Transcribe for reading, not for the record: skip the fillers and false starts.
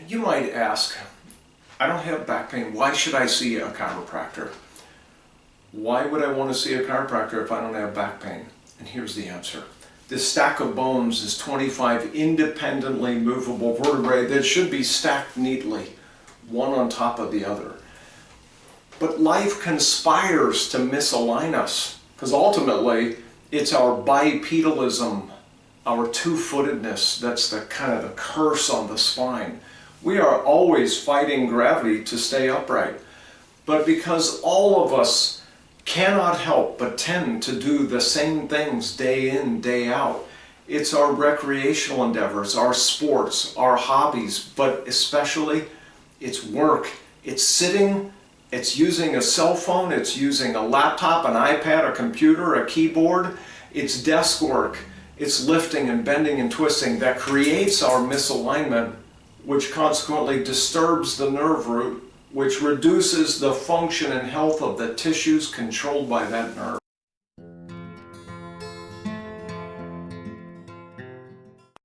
You might ask, I don't have back pain, why should I see a chiropractor? Why would I want to see a chiropractor if I don't have back pain? And here's the answer. This stack of bones is 25 independently movable vertebrae that should be stacked neatly, one on top of the other. But life conspires to misalign us, because ultimately it's our bipedalism, our two-footedness, that's the kind of the curse on the spine. We are always fighting gravity to stay upright. But because all of us cannot help but tend to do the same things day in, day out, it's our recreational endeavors, our sports, our hobbies, but especially it's work. It's sitting, it's using a cell phone, it's using a laptop, an iPad, a computer, a keyboard, it's desk work, it's lifting and bending and twisting that creates our misalignment, which consequently disturbs the nerve root, which reduces the function and health of the tissues controlled by that nerve.